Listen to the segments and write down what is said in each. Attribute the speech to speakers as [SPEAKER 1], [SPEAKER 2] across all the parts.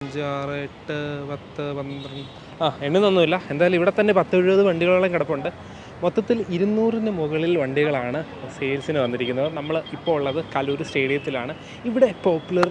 [SPEAKER 1] 5, 6, 8, 10, 12 എണ്ണൊന്നുമില്ല. എന്തായാലും ഇവിടെ തന്നെ 10-70 വണ്ടികളോളം കിടപ്പുണ്ട്. മൊത്തത്തിൽ 200-ന് മുകളിൽ വണ്ടികളാണ് സെയിൽസിന് വന്നിരിക്കുന്നത്. നമ്മൾ ഇപ്പോൾ ഉള്ളത് കലൂർ സ്റ്റേഡിയത്തിലാണ്. ഇവിടെ പോപ്പുലർ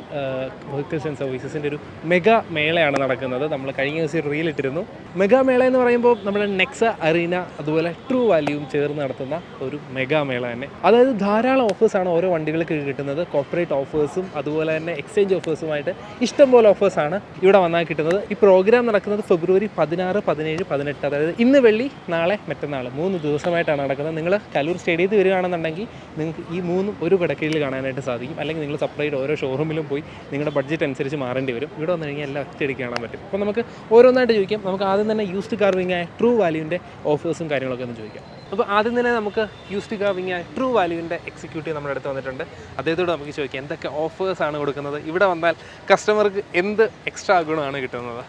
[SPEAKER 1] വെഹിക്കിൾസ് ആൻഡ് സർവീസസിൻ്റെ ഒരു മെഗാ മേളയാണ് നടക്കുന്നത്. നമ്മൾ കഴിഞ്ഞ ദിവസം ഒരു റീലിട്ടിരുന്നു. മെഗാ മേള എന്ന് പറയുമ്പോൾ നമ്മുടെ നെക്സ അറീന അതുപോലെ ട്രൂ വാല്യൂവും ചേർന്ന് നടത്തുന്ന ഒരു മെഗാ മേള തന്നെ. അതായത് ധാരാളം ഓഫേഴ്സാണ് ഓരോ വണ്ടികൾക്ക് കിട്ടുന്നത്. കോർപ്പറേറ്റ് ഓഫേഴ്സും അതുപോലെ തന്നെ എക്സ്ചേഞ്ച് ഓഫേഴ്സുമായിട്ട് ഇഷ്ടംപോലെ ഓഫേഴ്സാണ് ഇവിടെ വന്നാൽ കിട്ടുന്നത്. ഈ പ്രോഗ്രാം നടക്കുന്നത് ഫെബ്രുവരി 16, 17, 18, അതായത് ഇന്ന് വെള്ളി, നാളെ മറ്റന്നാൾ 3 ദിവസമായിട്ടാണ് നടക്കുന്നത്. നിങ്ങൾ കലൂർ സ്റ്റേഡിയത്തിൽ വരികയാണെന്നുണ്ടെങ്കിൽ നിങ്ങൾക്ക് ഈ 3 ഒരു കിടക്കയിൽ കാണാനായിട്ട് സാധിക്കും. അല്ലെങ്കിൽ നിങ്ങൾ സെപ്പറേറ്റ് ഓരോ ഷോറൂമിലും പോയി നിങ്ങളുടെ ബഡ്ജറ്റ് അനുസരിച്ച് മാറേണ്ടി വരും. ഇവിടെ വന്നു കഴിഞ്ഞാൽ എല്ലാം ഒറ്റയടിക്ക് കാണാൻ പറ്റും. അപ്പോൾ നമുക്ക് ഓരോന്നായിട്ട് ചോദിക്കാം. നമുക്ക് ആദ്യം തന്നെ യൂസ്ഡ് കാർ വിങ്ങായ ട്രൂ വാല്യൂവിൻ്റെ ഓഫേഴ്സും കാര്യങ്ങളൊക്കെ ഒന്ന് ചോദിക്കാം. അപ്പോൾ ആദ്യം തന്നെ നമുക്ക് യൂസ്ഡ് കാർ വിങ്ങായ ട്രൂ വാല്യൂവിൻ്റെ എക്സിക്യൂട്ടീവ് നമ്മുടെ അടുത്ത് വന്നിട്ടുണ്ട്. അദ്ദേഹത്തോട് നമുക്ക് ചോദിക്കാം എന്തൊക്കെ ഓഫേഴ്സാണ് കൊടുക്കുന്നത്, ഇവിടെ വന്നാൽ കസ്റ്റമർക്ക് എന്ത് എക്സ്ട്രാ ഗുണമാണ് കിട്ടുന്നത്.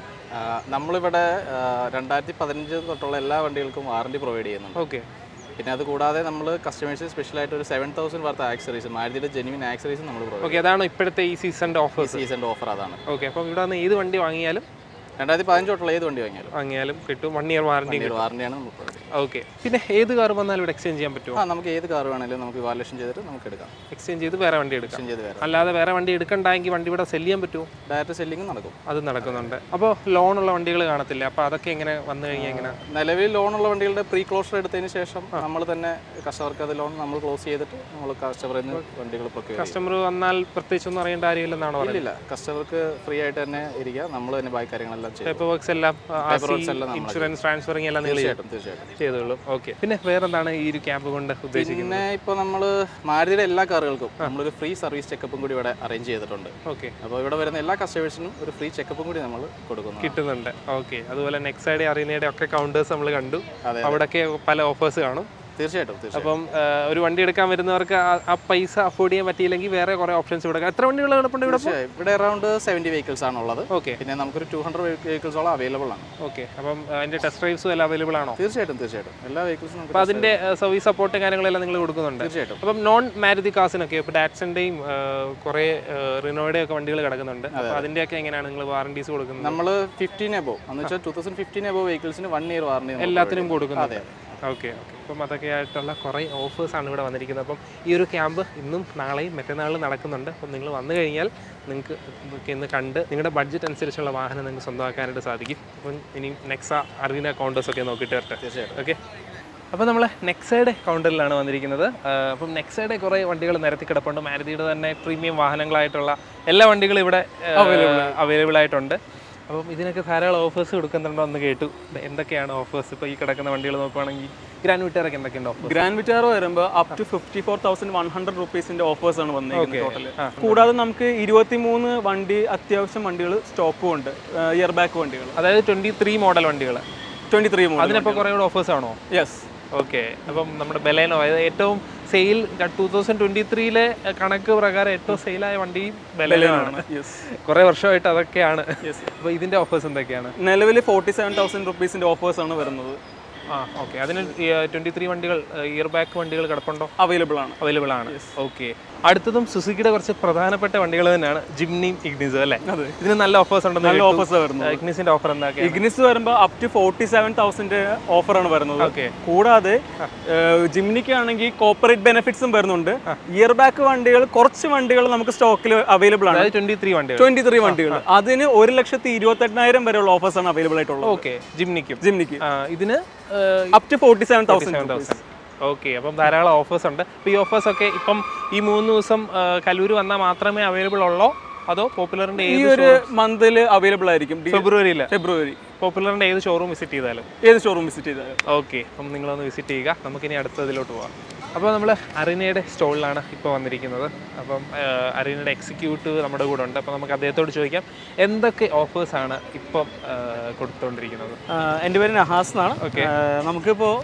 [SPEAKER 2] നമ്മളിവിടെ 2015 തൊട്ടുള്ള എല്ലാ വണ്ടികൾക്കും വാറണ്ടി പ്രൊവൈഡ് ചെയ്യുന്നുണ്ട്.
[SPEAKER 1] ഓക്കെ.
[SPEAKER 2] പിന്നെ അത് കൂടാതെ നമ്മൾ കസ്റ്റമേഴ്സിന് സ്പെഷ്യലായിട്ട് ഒരു 7,000 വർത്ത് ആക്സറീസ്, മാരുതിയുടെ ജെന്യൂൻ ആക്സറീസും നമ്മൾ പ്രൊവൈഡ്.
[SPEAKER 1] ഓക്കെ, അതാണ് ഇപ്പോഴത്തെ ഈ സീസണിൻ്റെ
[SPEAKER 2] ഓഫർ അതാണ്.
[SPEAKER 1] ഓക്കെ, അപ്പോൾ ഇവിടെ നിന്ന് ഏത് വണ്ടി വാങ്ങിയാലും
[SPEAKER 2] 2015 തൊട്ടുള്ള ഏത് വണ്ടി
[SPEAKER 1] വാങ്ങിയാലും കിട്ടും. 1 ഇയർ വാറണ്ടിയാണ്
[SPEAKER 2] നമുക്ക്.
[SPEAKER 1] ഓക്കെ. പിന്നെ ഏത് കാർ വന്നാലും ഇവിടെ എക്സ്ചേഞ്ച് ചെയ്യാൻ പറ്റുമോ?
[SPEAKER 2] നമുക്ക് ഏത് കാർ വേണമെങ്കിലും നമുക്ക് വാല്യൂഷൻ ചെയ്തിട്ട് നമുക്ക് എടുക്കാം.
[SPEAKER 1] എക്സ്ചേഞ്ച് ചെയ്ത് വേറെ വണ്ടി എടുക്കാം. അല്ലാതെ വേറെ വണ്ടി എടുക്കണ്ടെങ്കിൽ വണ്ടി ഇവിടെ സെല് ചെയ്യാൻ പറ്റുമോ?
[SPEAKER 2] ഡയറക്റ്റ് സെല്ലിംഗ് നടക്കും.
[SPEAKER 1] അത് നടക്കുന്നുണ്ട്. അപ്പോൾ ലോണുള്ള വണ്ടികൾ കാണത്തില്ല, അപ്പോൾ അതൊക്കെ എങ്ങനെ വന്നു കഴിഞ്ഞാൽ എങ്ങനെ?
[SPEAKER 2] നിലവിൽ ലോണുള്ള വണ്ടികളുടെ പ്രീ ക്ലോഷർ എടുത്തതിന് ശേഷം നമ്മൾ തന്നെ കസ്റ്റമർക്ക് അത് ലോൺ നമ്മൾ ക്ലോസ് ചെയ്തിട്ട് നമ്മൾ കസ്റ്റമറിൽ നിന്ന് വണ്ടികൾ പ്രൊക്യൂർ.
[SPEAKER 1] കസ്റ്റമർ വന്നാൽ പ്രത്യേകിച്ചൊന്നും അറിയേണ്ട കാര്യമില്ലെന്നാണോ പറയുന്നത്?
[SPEAKER 2] ഇല്ല, കസ്റ്റമർക്ക് ഫ്രീ ആയിട്ട് തന്നെ ഇരിക്കുക. നമ്മൾ തന്നെ ബാക്കി കാര്യങ്ങളെല്ലാം
[SPEAKER 1] പേപ്പർ വർക്ക്സ് എല്ലാം, ഇൻഷുറൻസ് ട്രാൻസ്ഫറിങ് എല്ലാം
[SPEAKER 2] തീർച്ചയായിട്ടും
[SPEAKER 1] ചെയ്തോളൂ. ഓക്കെ. പിന്നെ വേറെന്താണ് ഈ ഒരു ക്യാമ്പ് കൊണ്ട് ഉദ്ദേശിക്കുന്നത്?
[SPEAKER 2] പിന്നെ ഇപ്പോൾ നമ്മൾ മാരുതിയുടെ എല്ലാ കാറുകൾക്കും നമ്മളൊരു ഫ്രീ സർവീസ് ചെക്കപ്പും കൂടി ഇവിടെ അറേഞ്ച് ചെയ്തിട്ടുണ്ട്.
[SPEAKER 1] ഓക്കെ.
[SPEAKER 2] അപ്പോൾ ഇവിടെ വരുന്ന എല്ലാ കസ്റ്റമേഴ്സിനും ഒരു ഫ്രീ ചെക്കപ്പും കൂടി നമ്മൾ
[SPEAKER 1] കിട്ടുന്നുണ്ട്. ഓക്കെ. അതുപോലെ നെക്സയുടെ അറീനയുടെ ഒക്കെ കൗണ്ടേഴ്സ് നമ്മൾ കണ്ടു. അവിടെയൊക്കെ പല ഓഫേഴ്സ് കാണും.
[SPEAKER 2] തീർച്ചയായിട്ടും.
[SPEAKER 1] അപ്പം ഒരു വണ്ടി എടുക്കാൻ വരുന്നവർക്ക് ആ പൈസ അഫോർഡ് ചെയ്യാൻ പറ്റിയില്ലെങ്കിൽ വേറെ കുറേ ഓപ്ഷൻസ് ഇവിടെ. എത്ര വണ്ടികൾ കിടപ്പുണ്ട് ഇവിടെ?
[SPEAKER 2] ഇവിടെ അറൗണ്ട് 70 വെഹിക്കിൾസ് ആണുള്ളത്.
[SPEAKER 1] ഓക്കെ.
[SPEAKER 2] പിന്നെ നമുക്കൊരു 200 വെഹിക്കിൾസോളം അവൈലബിൾ ആണ്.
[SPEAKER 1] ഓക്കെ. അപ്പം അതിന്റെ ടെസ്റ്റ് ഡ്രൈവ്സും എല്ലാം അവൈലബിൾ ആണോ?
[SPEAKER 2] തീർച്ചയായിട്ടും എല്ലാ വെഹിക്കിൾസും.
[SPEAKER 1] അപ്പോൾ അതിന്റെ സർവീസ് സപ്പോർട്ട് കാര്യങ്ങളെല്ലാം നിങ്ങൾ കൊടുക്കുന്നുണ്ട്?
[SPEAKER 2] തീർച്ചയായിട്ടും.
[SPEAKER 1] അപ്പം നോൺ മാരുതി കാസിനൊക്കെ ഇപ്പോൾ ഡാറ്റ്സന്റെയും കുറേ റിനോയുടെ ഒക്കെ വണ്ടികൾ കിടക്കുന്നുണ്ട്. അപ്പോൾ അതിന്റെയൊക്കെ എങ്ങനെയാണ് നിങ്ങൾ വാറണ്ടീസ് കൊടുക്കുന്നത്?
[SPEAKER 2] നമ്മൾ 15 എബോവ് എന്ന് വെച്ചാൽ 2015 എബോവ് വെഹിക്കിൾസിന് 1 ഇയർ വാറണ്ടി
[SPEAKER 1] എല്ലാത്തിനും കൊടുക്കുന്നത്. ഓക്കെ. അപ്പം അതൊക്കെ ആയിട്ടുള്ള കുറേ ഓഫേഴ്സാണ് ഇവിടെ വന്നിരിക്കുന്നത്. അപ്പം ഈ ഒരു ക്യാമ്പ് ഇന്നും നാളെയും മറ്റന്നാളും നടക്കുന്നുണ്ട്. അപ്പം നിങ്ങൾ വന്നു കഴിഞ്ഞാൽ നിങ്ങൾക്ക് ഇന്ന് കണ്ട് നിങ്ങളുടെ ബഡ്ജറ്റ് അനുസരിച്ചുള്ള വാഹനം നിങ്ങൾക്ക് സ്വന്തമാക്കാനായിട്ട് സാധിക്കും. അപ്പം ഇനി നെക്സ അറീന കൗണ്ടേഴ്സൊക്കെ നോക്കിയിട്ട് വരട്ടെ.
[SPEAKER 2] തീർച്ചയായിട്ടും.
[SPEAKER 1] ഓക്കെ. അപ്പോൾ നമ്മൾ നെക്സയുടെ കൗണ്ടറിലാണ് വന്നിരിക്കുന്നത്. അപ്പം നെക്സയുടെ കുറേ വണ്ടികൾ നിരത്തി കിടപ്പുണ്ട്. മാരുതിയുടെ തന്നെ പ്രീമിയം വാഹനങ്ങളായിട്ടുള്ള എല്ലാ വണ്ടികളും ഇവിടെ അവൈലബിൾ ആയിട്ടുണ്ട്. അപ്പം ഇതിനൊക്കെ ധാരാളം ഓഫേഴ്സ് കൊടുക്കുന്നുണ്ടോ എന്ന് കേട്ടു. എന്തൊക്കെയാണ് ഓഫേഴ്സ്? ഇപ്പോൾ ഈ കിടക്കുന്ന വണ്ടികൾ നോക്കുകയാണെങ്കിൽ ഗ്രാൻഡ് വിറ്റാറൊക്കെ എന്തൊക്കെയുണ്ട് ഓഫർ?
[SPEAKER 3] ഗ്രാൻഡ് വിറ്റാറോ വരുമ്പോൾ അപ് ടു 54,100 റുപ്പീസിന്റെ ഓഫേഴ്സാണ് വന്നിരിക്കുന്നത് ടോട്ടല്. കൂടാതെ നമുക്ക് 23 വണ്ടി അത്യാവശ്യം വണ്ടികൾ സ്റ്റോക്കും ഉണ്ട്, ഇയർ ബാക്ക് വണ്ടികൾ.
[SPEAKER 1] അതായത് 23 മോഡൽ വണ്ടികൾ.
[SPEAKER 3] 23 മോഡൽ.
[SPEAKER 1] അതിനപ്പോൾ കുറേ കൂടെ ഓഫേഴ്സ് ആണോ?
[SPEAKER 3] യെസ്.
[SPEAKER 1] ഓക്കെ. അപ്പം നമ്മുടെ ബലേനോ, അതായത് ഏറ്റവും സെയിൽ 2023 കണക്ക് പ്രകാരം ഏറ്റവും സെയിലായ വണ്ടിയും ബലേനോ ആണ്. കുറേ വർഷമായിട്ട് അതൊക്കെയാണ്. അപ്പോൾ ഇതിൻ്റെ ഓഫേഴ്സ് എന്തൊക്കെയാണ്?
[SPEAKER 3] നിലവിൽ 47,000 റുപ്പീസിന്റെ ഓഫേഴ്സാണ് വരുന്നത്.
[SPEAKER 1] ഓക്കെ. അതിന് 23 വണ്ടികൾ ഇയർ ബാക്ക് വണ്ടികൾ കിടപ്പുണ്ടോ? അവൈലബിൾ ആണ്. ഓക്കെ. അടുത്തതും സുസുക്കിയുടെ കുറച്ച് പ്രധാനപ്പെട്ട വണ്ടികൾ തന്നെയാണ്, ജിംനിയും ഇഗ്നിസും അല്ലേ? ഇതിന് നല്ല ഓഫേഴ്സ് ഉണ്ട്.
[SPEAKER 3] നല്ല ഓഫേഴ്സ് വരുന്നത്.
[SPEAKER 1] ഇഗ്നിസിന്റെ ഓഫർ എന്തൊക്കെയാണ്?
[SPEAKER 3] ഇഗ്നിസ് വരുമ്പോൾ അപ് ടു 47,000 ഓഫറാണ് വരുന്നത്. ഓക്കെ. കൂടാതെ ജിംനിക്ക് ആണെങ്കിൽ കോർപ്പറേറ്റ് ബെനിഫിറ്റ്സും വരുന്നുണ്ട്. ഇയർ ബാക്ക് വണ്ടികൾ കുറച്ച് വണ്ടികൾ നമുക്ക് സ്റ്റോക്കിൽ അവൈലബിൾ ആണ്. 23 വണ്ടികൾ. അതിന് 1,28,000 വരെയുള്ള ഓഫേഴ്സ് ആണ് അവൈലബിൾ ആയിട്ടുള്ളത്.
[SPEAKER 1] ഓക്കെ. ജിംനിക്ക് ഇതിന്
[SPEAKER 3] അപ് ടു 47,000.
[SPEAKER 1] ഓക്കെ. അപ്പം ധാരാളം ഓഫേഴ്സ് ഉണ്ട്. അപ്പോൾ ഈ ഓഫേഴ്സൊക്കെ ഇപ്പം ഈ 3 ദിവസം കലൂർ വന്നാൽ മാത്രമേ അവൈലബിൾ ഉള്ളൂ, അതോ പോപ്പുലറിന്റെ
[SPEAKER 3] ഈ ഒരു മന്തിൽ അവൈലബിൾ ആയിരിക്കും? ഫെബ്രുവരി
[SPEAKER 1] പോപ്പുലറിന്റെ ഏത് ഷോറൂം വിസിറ്റ് ചെയ്താലും? ഓക്കെ. അപ്പം നിങ്ങളൊന്ന് വിസിറ്റ് ചെയ്യുക. നമുക്കിനി അടുത്തതിലോട്ട് പോകാം. അപ്പോൾ നമ്മൾ അറീനയുടെ സ്റ്റോളിലാണ് ഇപ്പോൾ വന്നിരിക്കുന്നത്. അപ്പം അറീനയുടെ എക്സിക്യൂട്ടീവ് നമ്മുടെ കൂടെ ഉണ്ട്. അപ്പോൾ നമുക്ക് അദ്ദേഹത്തോട് ചോദിക്കാം എന്തൊക്കെ ഓഫേഴ്സാണ് ഇപ്പം കൊടുത്തുകൊണ്ടിരിക്കുന്നത്.
[SPEAKER 3] എൻ്റെ പേര് നഹാസ് എന്നാണ്. ഓക്കെ. നമുക്കിപ്പോൾ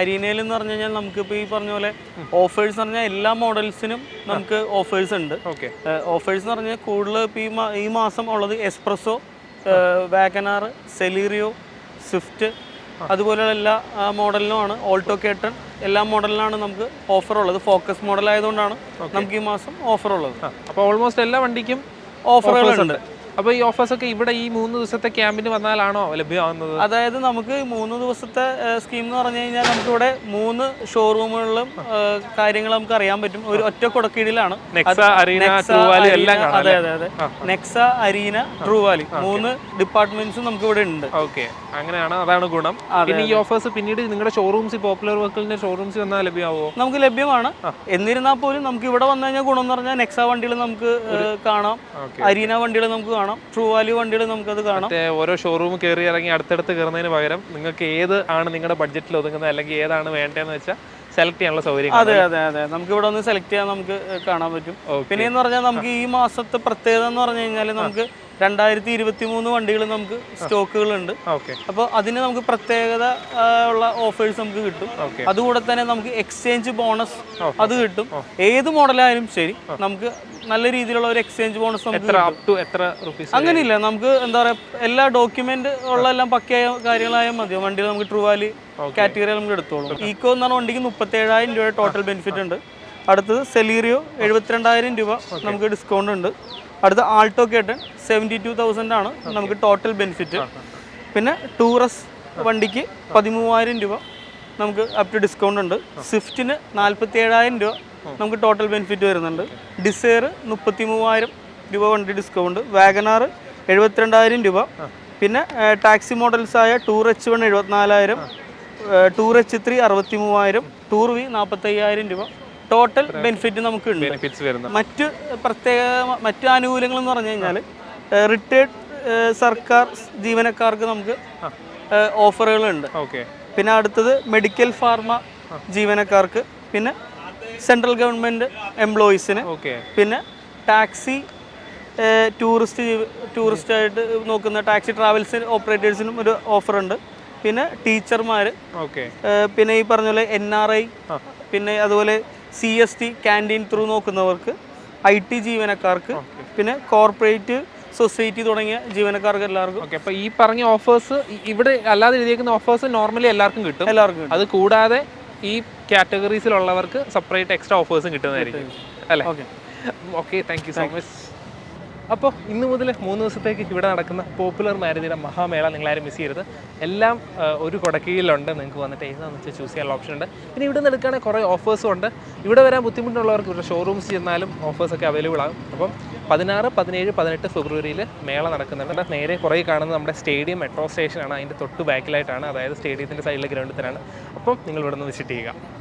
[SPEAKER 3] അരീനയിൽ എന്ന് പറഞ്ഞു കഴിഞ്ഞാൽ നമുക്കിപ്പോൾ ഈ പറഞ്ഞ പോലെ ഓഫേഴ്സ് എന്ന് പറഞ്ഞാൽ എല്ലാ മോഡൽസിനും നമുക്ക് ഓഫേഴ്സ് ഉണ്ട്.
[SPEAKER 1] ഓക്കെ.
[SPEAKER 3] ഓഫേഴ്സ് എന്ന് പറഞ്ഞാൽ കൂടുതൽ ഇപ്പോൾ ഈ മാസം ഉള്ളത് എസ്പ്രസോ, വാഗനാർ, സെലീറിയോ, സ്വിഫ്റ്റ്, അതുപോലെയുള്ള എല്ലാ മോഡലിനുമാണ്. ഓൾട്ടോ കേട്ടൺ എല്ലാ മോഡലിനാണ് നമുക്ക് ഓഫർ ഉള്ളത്. ഫോക്കസ് മോഡൽ ആയതുകൊണ്ടാണ് നമുക്ക് ഈ മാസം ഓഫർ ഉള്ളത്.
[SPEAKER 1] അപ്പോൾ ഓൾമോസ്റ്റ് എല്ലാ വണ്ടിക്കും
[SPEAKER 3] ഓഫറുകളുണ്ട്.
[SPEAKER 1] അപ്പോൾ ഈ ഓഫേഴ്സൊക്കെ ഇവിടെ ഈ 3 ദിവസത്തെ ക്യാമ്പിന് വന്നാലാണോ ലഭ്യമാകുന്നത്?
[SPEAKER 2] അതായത് നമുക്ക് 3 ദിവസത്തെ സ്കീം എന്ന് പറഞ്ഞു കഴിഞ്ഞാൽ നമുക്കിവിടെ 3 ഷോറൂമുകളിലും കാര്യങ്ങൾ നമുക്ക് അറിയാൻ പറ്റും. ഒരു ഒറ്റ കുടക്കീഴിലാണ്.
[SPEAKER 1] നെക്സ, അരീന, ട്രൂ വാലി എല്ലാം കാണാം.
[SPEAKER 2] അതെ അതെ അതെ. നെക്സ, അരീന, ട്രൂ വാലി 3 ഡിപ്പാർട്ട്മെന്റ്സും നമുക്ക് ഇവിടെ ഉണ്ട്.
[SPEAKER 1] ഓക്കെ, അങ്ങനെയാണ്, അതാണ് ഗുണം. പിന്നെ ഈ ഓഫേഴ്സ് പിന്നീട് നിങ്ങളുടെ ഷോറൂംസ്, പോപ്പുലർ വെഹിക്കിളിന്റെ ഷോറൂംസ് വന്നാൽ ലഭ്യമാവോ?
[SPEAKER 2] നമുക്ക് ലഭ്യമാണ്. എന്നിരുന്നാൽ പോലും നമുക്ക് ഇവിടെ വന്നു കഴിഞ്ഞാൽ ഗുണം എന്ന് പറഞ്ഞാൽ നെക്സ വണ്ടികൾ നമുക്ക് കാണാം, അരീന വണ്ടികൾ നമുക്ക് കാണാം, ട്രൂ വാലി വണ്ടികൾ നമുക്കത് കാണാം.
[SPEAKER 1] ഓരോ ഷോറൂം കയറി ഇറങ്ങി അടുത്തടുത്ത് കയറുന്നതിന് പകരം നിങ്ങൾക്ക് ഏത് ആണ് നിങ്ങളുടെ ബഡ്ജറ്റിൽ ഒതുങ്ങുന്നത് അല്ലെങ്കിൽ ഏതാണ് വേണ്ടതെന്ന് വെച്ചാൽ സെലക്ട് ചെയ്യാനുള്ള സൗകര്യം.
[SPEAKER 2] അതെ അതെ അതെ, നമുക്ക് ഇവിടെ ഒന്ന് സെലക്ട് ചെയ്യാൻ നമുക്ക് കാണാൻ പറ്റും. പിന്നെ എന്ന് പറഞ്ഞാൽ നമുക്ക് ഈ മാസത്തെ പ്രത്യേകത എന്ന് പറഞ്ഞു കഴിഞ്ഞാൽ നമുക്ക് 2023 വണ്ടികൾ നമുക്ക് സ്റ്റോക്കുകളുണ്ട്. അപ്പോൾ അതിന് നമുക്ക് പ്രത്യേകത ഉള്ള ഓഫേഴ്സ് നമുക്ക് കിട്ടും. അതുകൂടെ തന്നെ നമുക്ക് എക്സ്ചേഞ്ച് ബോണസ് അത് കിട്ടും. ഏത് മോഡലായാലും ശരി നമുക്ക് നല്ല രീതിയിലുള്ള ഒരു എക്സ്ചേഞ്ച് ബോണസ് നമുക്ക് അങ്ങനെയില്ല. നമുക്ക് എന്താ പറയുക, എല്ലാ ഡോക്യുമെന്റ് ഉള്ള എല്ലാം പക്കയായ കാര്യങ്ങളായാൽ മതിയോ വണ്ടികൾ നമുക്ക് ട്രൂ വാലി കാറ്റഗറി നമുക്ക് എടുത്തോളും. ഈക്കോ എന്ന് പറഞ്ഞ വണ്ടിക്ക് 37,000 രൂപ ടോട്ടൽ ബെനിഫിറ്റ് ഉണ്ട്. അടുത്തത് സെലീറിയോ 72,000 രൂപ നമുക്ക് ഡിസ്കൗണ്ട് ഉണ്ട്. അടുത്ത ആൾട്ടോ കേട്ടൻ 72,000 ആണ് നമുക്ക് ടോട്ടൽ ബെനിഫിറ്റ്. പിന്നെ ടൂറസ് വണ്ടിക്ക് 13,000 രൂപ നമുക്ക് അപ് ടു ഡിസ്കൗണ്ട് ഉണ്ട്. സ്വിഫ്റ്റിന് 47,000 രൂപ നമുക്ക് ടോട്ടൽ ബെനിഫിറ്റ് വരുന്നുണ്ട്. ഡിസയർ 33,000 രൂപ വണ്ടി ഡിസ്കൗണ്ട്. വാഗനാർ 72,000 രൂപ. പിന്നെ ടാക്സി മോഡൽസായ tour H1 74,000, tour H3 63,000, tour V 45,000 രൂപ ടോട്ടൽ ബെനിഫിറ്റ് നമുക്ക് ഉണ്ട്. മറ്റ് ആനുകൂല്യങ്ങൾ എന്ന് പറഞ്ഞു കഴിഞ്ഞാൽ റിട്ടയർഡ് സർക്കാർ ജീവനക്കാർക്ക് നമുക്ക് ഓഫറുകളുണ്ട്. പിന്നെ അടുത്തത് മെഡിക്കൽ ഫാർമ ജീവനക്കാർക്ക്, പിന്നെ സെൻട്രൽ ഗവൺമെൻറ് എംപ്ലോയീസിന്, പിന്നെ ടാക്സി ടൂറിസ്റ്റായിട്ട് നോക്കുന്ന ടാക്സി ട്രാവൽസ് ഓപ്പറേറ്റേഴ്സിനും ഒരു ഓഫറുണ്ട്. പിന്നെ ടീച്ചർമാർ, പിന്നെ ഈ പറഞ്ഞ പോലെ NRI, പിന്നെ അതുപോലെ CST ക്യാൻറ്റീൻ ത്രൂ നോക്കുന്നവർക്ക്, IT ജീവനക്കാർക്ക്, പിന്നെ കോർപ്പറേറ്റ് സൊസൈറ്റി തുടങ്ങിയ ജീവനക്കാർക്ക് എല്ലാവർക്കും.
[SPEAKER 1] അപ്പോൾ ഈ പറഞ്ഞ ഓഫേഴ്സ് ഇവിടെ അല്ലാതെ എഴുതിയേക്കുന്ന ഓഫേഴ്സ് നോർമലി എല്ലാവർക്കും കിട്ടും. അത് കൂടാതെ ഈ കാറ്റഗറീസിലുള്ളവർക്ക് സെപ്പറേറ്റ് എക്സ്ട്രാ ഓഫേഴ്സും കിട്ടുന്നതായിരിക്കും അല്ലേ? Okay, thank you so much. അപ്പോൾ ഇന്ന് മുതൽ 3 ദിവസത്തേക്ക് ഇവിടെ നടക്കുന്ന പോപ്പുലർ മാരുതിയുടെ മഹാമേള നിങ്ങളാരും മിസ് ചെയ്യരുത്. എല്ലാം ഒരു കൊടക്കീഴിലുണ്ട്. നിങ്ങൾക്ക് വന്നിട്ട് ഏതാണെന്ന് വെച്ചാൽ ചൂസ് ചെയ്യാനുള്ള ഓപ്ഷൻ ഉണ്ട്. പിന്നെ ഇവിടെ നിന്ന് എടുക്കുകയാണെങ്കിൽ കുറേ ഓഫേഴ്സും ഉണ്ട്. ഇവിടെ വരാൻ ബുദ്ധിമുട്ടുള്ളവർക്ക് ഇവിടെ ഷോറൂംസ് ചെന്നാലും ഓഫേഴ്സൊക്കെ അവൈലബിൾ ആകും. അപ്പം 16, 17, 18 ഫെബ്രുവരിയിൽ മേള നടക്കുന്നുണ്ട്. നേരെ കുറേ കാണുന്നത് നമ്മുടെ സ്റ്റേഡിയം മെട്രോ സ്റ്റേഷനാണ്. അതിൻ്റെ തൊട്ട് ബാക്കിലായിട്ടാണ്, അതായത് സ്റ്റേഡിയത്തിൻ്റെ സൈഡിലെ ഗ്രൗണ്ടിൽ തന്നെയാണ്. അപ്പം നിങ്ങൾ ഇവിടെ നിന്ന് വിസിറ്റ് ചെയ്യുക.